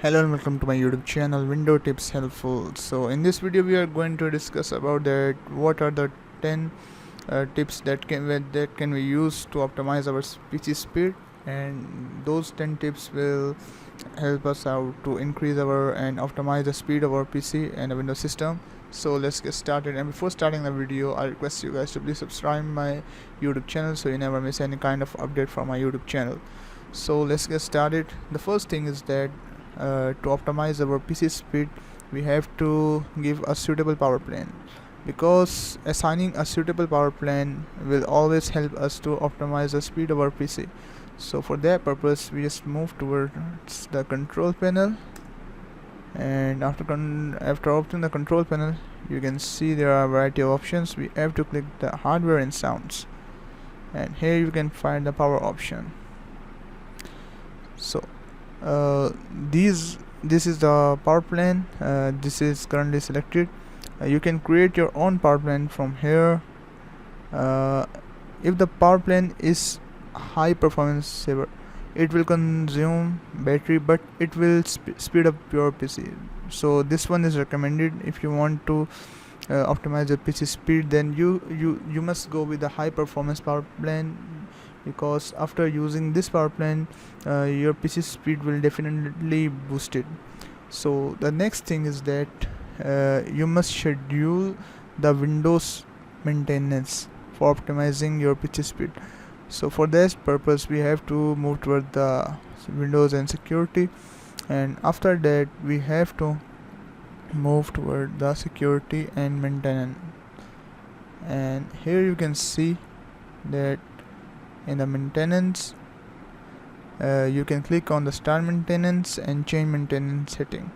Hello and welcome to my YouTube channel Window Tips Helpful. So in this video we are going to discuss about that what are the 10 tips that can be used to optimize our PC speed, and those 10 tips will help us out to increase our and optimize the speed of our PC and the Windows system. So let's get started, and before starting the video I request you guys to please subscribe my YouTube channel so you never miss any kind of update from my YouTube channel. So let's get started. The first thing is that to optimize our PC speed, we have to give a suitable power plan, because assigning a suitable power plan will always help us to optimize the speed of our PC. So for that purpose, we just move towards the control panel, and after opening the control panel, you can see there are a variety of options. We have to click the hardware and sounds, and here you can find the power option. So this is the power plan. This is currently selected. You can create your own power plan from here. If the power plan is high performance saver, it will consume battery, but it will speed up your PC. So this one is recommended. If you want to optimize your PC speed, then you must go with the high performance power plan, because after using this power plan your PC speed will definitely boost it. So the next thing is that you must schedule the Windows maintenance for optimizing your PC speed. So for this purpose we have to move toward the Windows and security, and after that we have to move toward the security and maintenance. And here you can see that in the maintenance you can click on the start maintenance and change maintenance setting.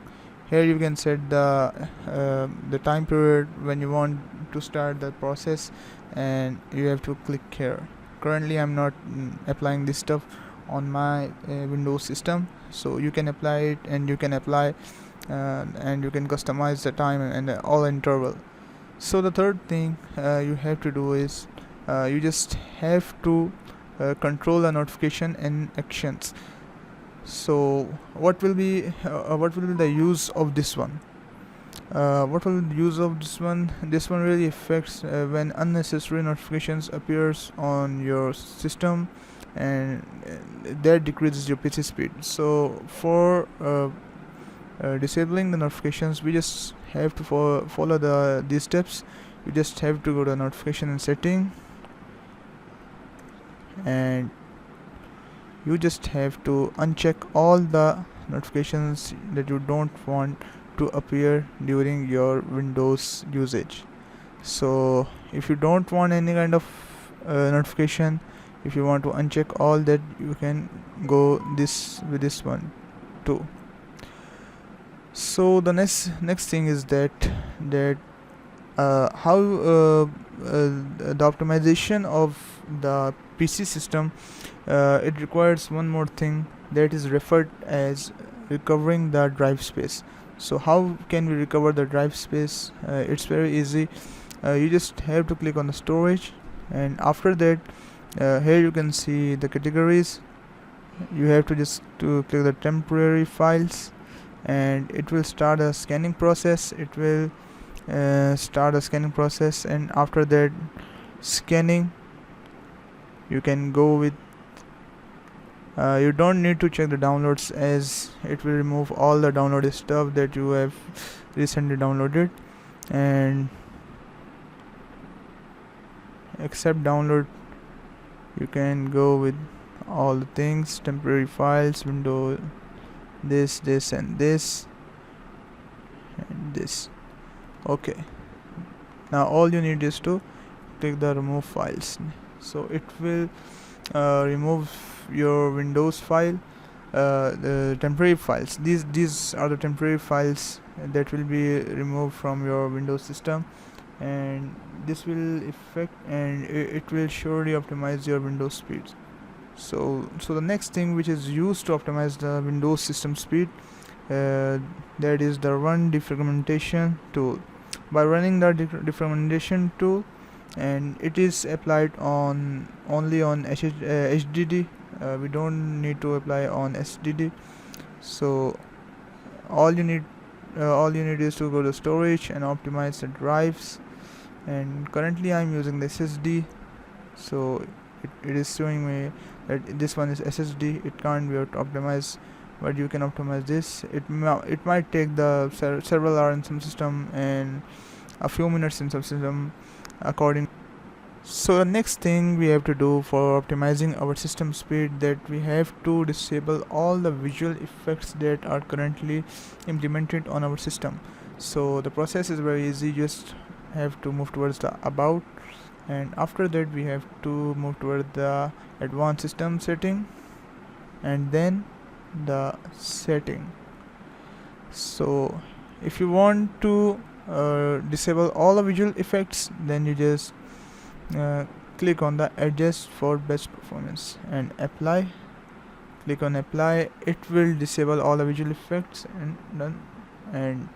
Here you can set the time period when you want to start the process, and you have to click here. Currently I'm not applying this stuff on my Windows system, so you can apply it, and you can apply and you can customize the time and all interval. So the third thing you have to do is you just have to control the notification and actions. So what will be the use of this one? What will be the use of this one? This one really affects when unnecessary notifications appears on your system, and that decreases your PC speed. So for disabling the notifications, we just have to follow these steps. You just have to go to notification and setting, and you just have to uncheck all the notifications that you don't want to appear during your Windows usage. So if you don't want any kind of notification, if you want to uncheck all that, you can go with this one too. So the next thing is that how the optimization of the PC system, it requires one more thing that is referred as recovering the drive space. So how can we recover the drive space? It's very easy. You just have to click on the storage, and after that here you can see the categories. You have to just click the temporary files, and it will start a scanning process. It will start a scanning process, and after that scanning, you can go with you don't need to check the downloads, as it will remove all the downloaded stuff that you have recently downloaded, and except download you can go with all the things, temporary files, window, this and this and this. Okay, now all you need is to click the remove files. So it will remove your Windows file, the temporary files. These are the temporary files that will be removed from your Windows system, and this will affect, and it will surely optimize your Windows speeds. So the next thing which is used to optimize the Windows system speed, that is the run defragmentation tool. By running the defragmentation tool, and it is applied only on HDD, we don't need to apply on SSD. So all you need is to go to storage and optimize the drives. And currently I'm using the SSD, so it is showing me that this one is SSD. It can't be optimized, but you can optimize this. It might take the several hours in some system and a few minutes in some system according. So the next thing we have to do for optimizing our system speed, that we have to disable all the visual effects that are currently implemented on our system. So the process is very easy. Just have to move towards the about, and after that we have to move toward the advanced system setting and then the setting. So if you want to disable all the visual effects, then you just uh, click on the adjust for best performance and apply. Click on apply. It will disable all the visual effects and done, and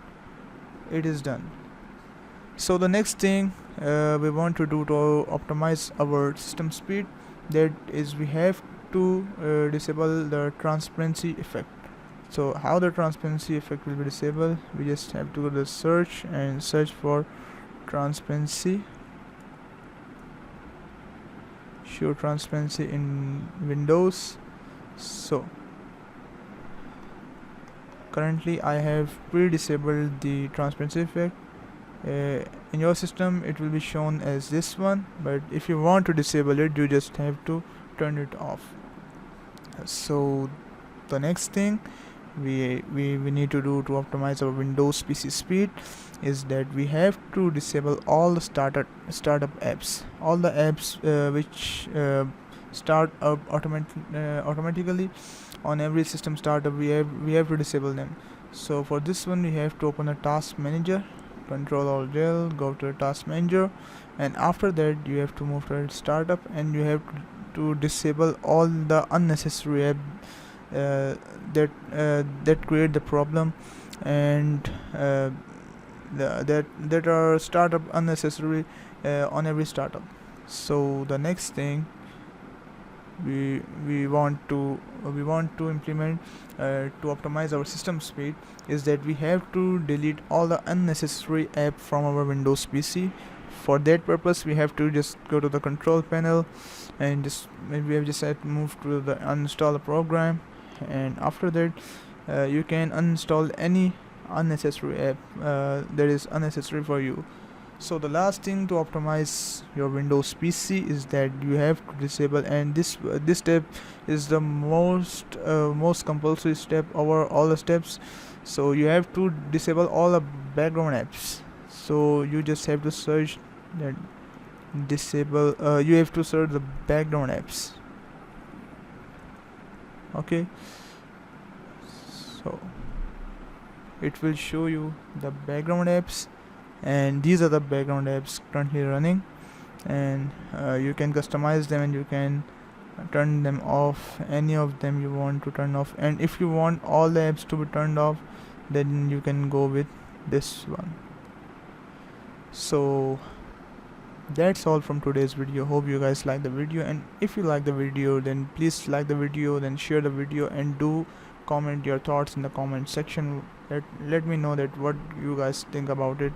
it is done. So the next thing we want to do to optimize our system speed, that is we have to disable the transparency effect. So how the transparency effect will be disabled, we just have to go to the search and search for transparency. Show transparency in Windows. So currently I have pre-disabled the transparency effect. In your system it will be shown as this one, but if you want to disable it, you just have to turn it off. So the next thing we need to do to optimize our Windows PC speed is that we have to disable all the startup apps, all the apps which start up automatically on every system startup. We have to disable them. So for this one we have to open a task manager, Control Alt Del, go to the task manager, and after that you have to move to startup and you have to disable all the unnecessary app that create the problem, and that are startup unnecessary on every startup. So the next thing we want to implement to optimize our system speed is that we have to delete all the unnecessary app from our Windows PC. For that purpose we have to just go to the control panel and just maybe we have just had to move to the uninstall the program, and after that you can uninstall any unnecessary app that is unnecessary for you. So the last thing to optimize your Windows PC is that you have to disable, and this step is the most compulsory step over all the steps. So you have to disable all the background apps. So you just have to search that disable you have to search the background apps. Okay, so it will show you the background apps, and these are the background apps currently running, and you can customize them and you can turn them off, any of them you want to turn off, and if you want all the apps to be turned off, then you can go with this one. So that's all from today's video. Hope you guys like the video, and if you like the video, then please like the video, then share the video, and do comment your thoughts in the comment section. Let me know that what you guys think about it,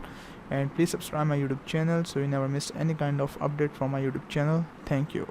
and please subscribe my YouTube channel so you never miss any kind of update from my YouTube channel. Thank you.